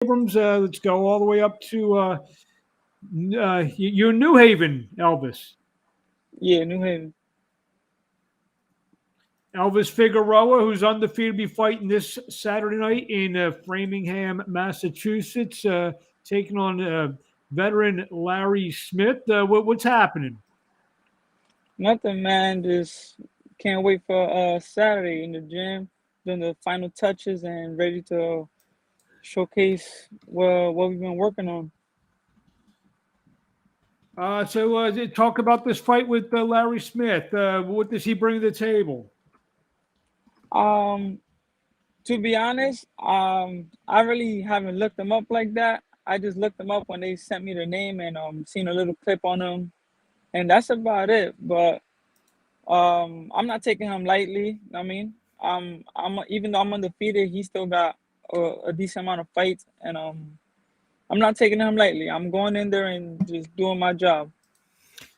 Abrams. Let's go all the way up to you're New Haven, Elvis. Yeah, New Haven. Elvis Figueroa, who's undefeated, be fighting this Saturday night in Framingham, Massachusetts, taking on veteran Larry Smith. What's happening? Nothing, man. Just can't wait for Saturday in the gym, doing the final touches and ready to showcase what we've been working on. Talk about this fight with Larry Smith. What does he bring to the table? Um, to be honest, I really haven't looked them up like that. I just looked them up when they sent me the name and seen a little clip on them, and that's about it. But I'm not taking him lightly. I mean, I'm even though I'm undefeated, he still got a decent amount of fights, and I'm not taking him lightly. I'm going in there and just doing my job.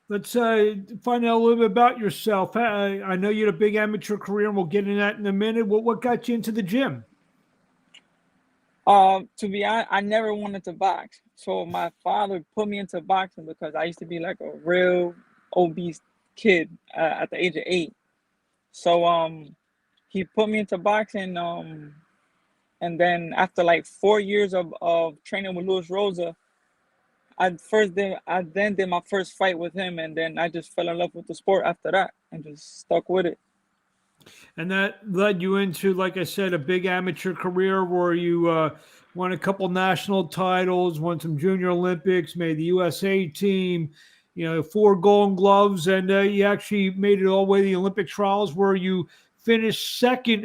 Let's find out a little bit about yourself. I know you had a big amateur career, and we'll get into that in a minute. What got you into the gym? To be honest, I never wanted to box. So my father put me into boxing because I used to be like a real obese kid at the age of 8. So he put me into boxing. And then after like 4 years of training with Luis Rosa, I then did my first fight with him, and then I just fell in love with the sport after that and just stuck with it. And that led you into, like I said, a big amateur career where you won a couple national titles, won some junior Olympics, made the USA team, 4 Golden Gloves, and you actually made it all the way to the Olympic trials where you finished second,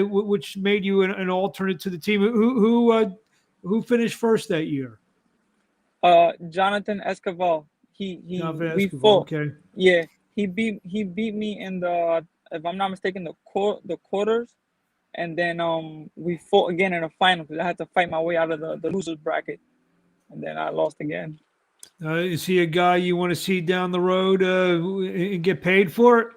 which made you an alternate to the team. Who finished first that year? Jonathan Escobar. Jonathan We Escobar. fought. Okay. Yeah, he beat me in the, if I'm not mistaken, the quarters, and then we fought again in the final because I had to fight my way out of the losers bracket, and then I lost again. Is he a guy you want to see down the road and get paid for it?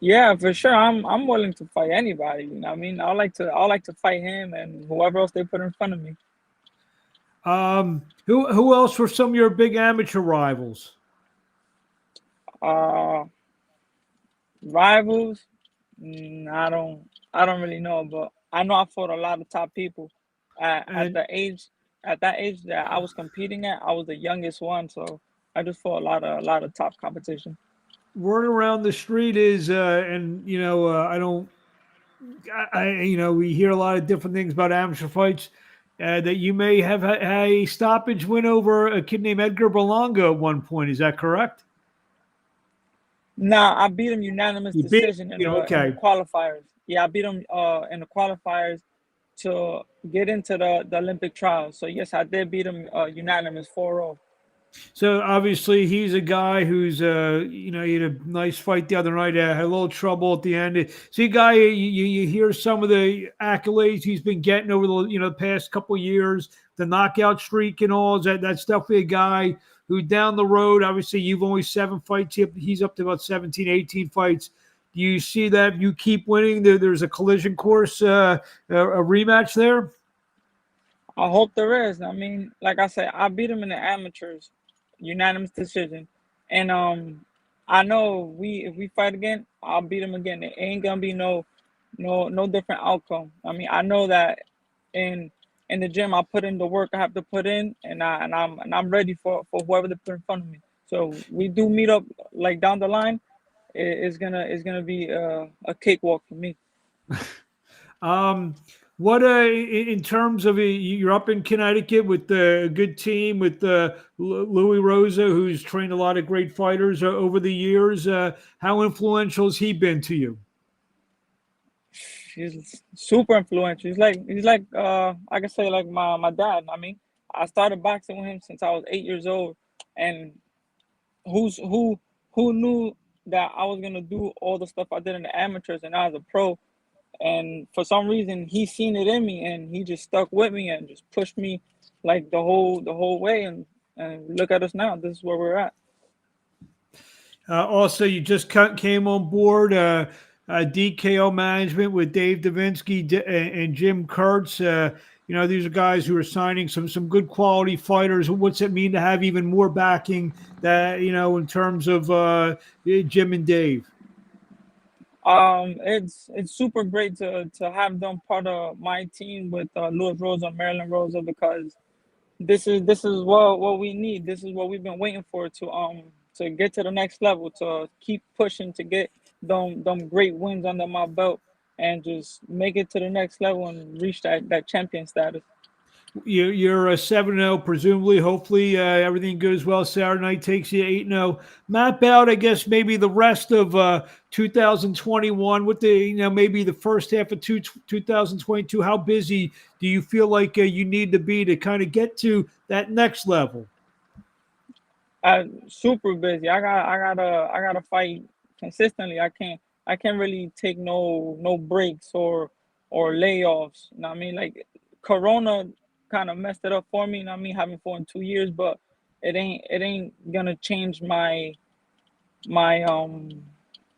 Yeah, for sure. I'm willing to fight anybody. You know what I mean? I like to fight him and whoever else they put in front of me. Who else were some of your big amateur rivals? Uh, Rivals. I don't really know, but I know I fought a lot of top people. At And the age at that age that I was competing at, I was the youngest one, so I just fought a lot of top competition. word around the street is, and I don't, we hear a lot of different things about amateur fights. That you may have a stoppage win over a kid named Edgar Berlanga at one point. Is that correct? Nah, I beat him unanimous You beat decision in the okay. qualifiers. Yeah, I beat him in the qualifiers to get into the Olympic trials. So yes, I did beat him unanimous 4-0. So obviously he's a guy who's he had a nice fight the other night. Had a little trouble at the end. See, a guy you hear some of the accolades he's been getting over the the past couple of years, the knockout streak and all. That's definitely a guy who down the road. Obviously, you've only 7 fights. He's up to about 17, 18 fights. Do you see that you keep winning? There's a collision course, a rematch there. I hope there is. I mean, like I said, I beat him in the amateurs, unanimous decision, and I know we if we fight again, I'll beat him again. It ain't gonna be no different outcome. I mean, I know that in in the gym, I put in the work I have to put in, and I'm ready for whoever they put in front of me. So we do meet up like down the line. It's gonna be a cakewalk for me. Um, what in terms of you're up in Connecticut with a good team with Louis Rosa, who's trained a lot of great fighters over the years. How influential has he been to you? He's super influential. He's like I can say like my dad. I mean, I started boxing with him since I was 8 years old, and who's who knew that I was gonna do all the stuff I did in the amateurs and I was a pro. And for some reason, he seen it in me, and he just stuck with me and just pushed me like the whole way. And look at us now. This is where we're at. Also, you just came on board DKO Management with Dave Davinsky and Jim Kurtz. these are guys who are signing some good quality fighters. What's it mean to have even more backing that in terms of Jim and Dave? It's super great to have them part of my team with Louis Rosa, Marilyn Rosa, because this is what we need. This is what we've been waiting for to get to the next level, to keep pushing to get them great wins under my belt and just make it to the next level and reach that champion status. You're 7-0, presumably. Hopefully, everything goes well. Saturday night takes you 8-0. Map out, I guess, maybe the rest of 2021 with the maybe the first half of 2022. How busy do you feel like you need to be to kind of get to that next level? Super busy. I gotta fight consistently. I can't really take no breaks or layoffs. You know what I mean? Like Corona kind of messed it up for me. You know what I mean? Having fought in 2 years, but it ain't gonna change my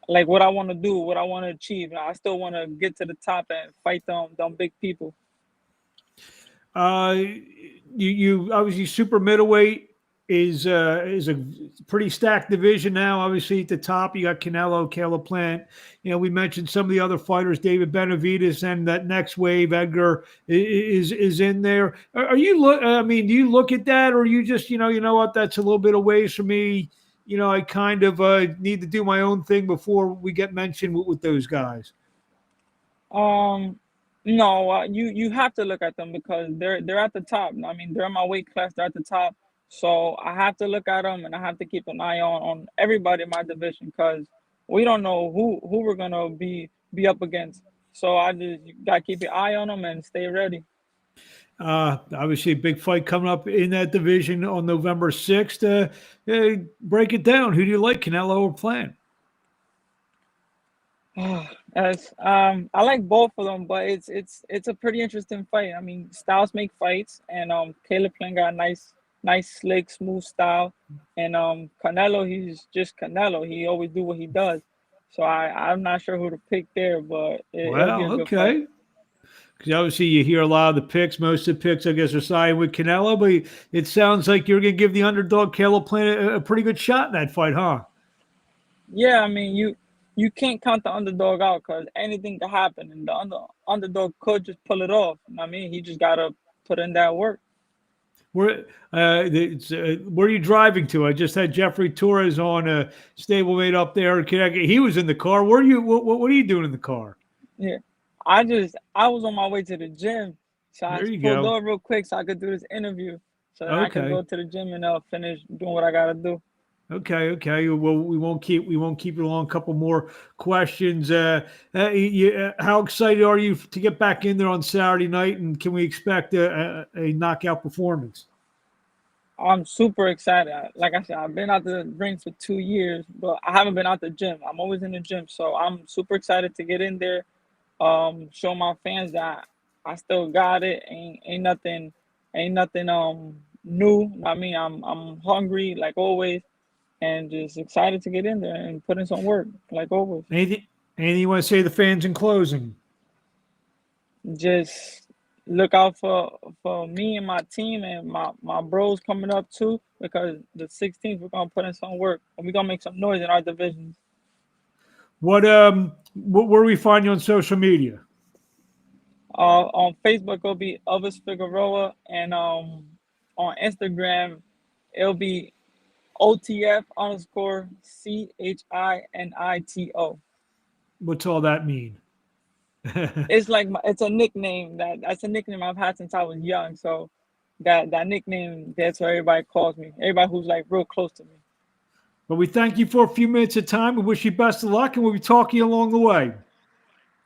like what I want to do, what I want to achieve. I still want to get to the top and fight them big people. Uh, you obviously super middleweight is a pretty stacked division now. Obviously at the top you got Canelo, Caleb Plant. We mentioned some of the other fighters, David Benavidez, and that next wave, Edgar is in there. Are you look? I mean, do you look at that, or you just you know what? That's a little bit of ways for me. I kind of need to do my own thing before we get mentioned with those guys. Um, no, you have to look at them because they're at the top. I mean, they're in my weight class. They're at the top, so I have to look at them and I have to keep an eye on everybody in my division because we don't know who we're gonna be up against. So I just gotta keep an eye on them and stay ready. Obviously, a big fight coming up in that division on November 6th. Break it down. Who do you like, Canelo or Plant? As I like both of them, but it's a pretty interesting fight. I mean, styles make fights, and Caleb Plant got a nice, slick, smooth style, and Canelo, he's just Canelo. He always do what he does. So I'm not sure who to pick there, but it'll be a Well, good fight. okay. Because obviously you hear a lot of the picks. Most of the picks, I guess, are siding with Canelo, but it sounds like you're going to give the underdog Caleb Plant a pretty good shot in that fight, huh? Yeah, I mean you can't count the underdog out because anything could happen, and the underdog could just pull it off. I mean, he just gotta put in that work. Where are you driving to? I just had Jeffrey Torres on a stablemate up there in Connecticut. He was in the car. Where are you? What are you doing in the car? Yeah, I was on my way to the gym, so I There just you pulled go. over real quick so I could do this interview, so then I could Okay. go to the gym and finish doing what I gotta do. Okay. Well, we won't keep it long. A couple more questions. How excited are you to get back in there on Saturday night, and can we expect a knockout performance? I'm super excited. Like I said, I've been out the ring for 2 years, but I haven't been out the gym. I'm always in the gym, so I'm super excited to get in there. Show my fans that I still got it. Ain't nothing new. I mean, I'm hungry like always, and just excited to get in there and put in some work like always. Anything? Anything you want to say to the fans in closing? Just look out for me and my team and my bros coming up too because the 16th we're gonna put in some work and we're gonna make some noise in our divisions. Where do we find you on social media? On Facebook it'll be Elvis Figueroa and on Instagram it'll be OTF underscore CHINITO. What's all that mean? It's like it's a nickname that's a nickname I've had since I was young. So that nickname, that's what everybody calls me. Everybody who's like real close to me. But we thank you for a few minutes of time and wish you best of luck, and we'll be talking along the way.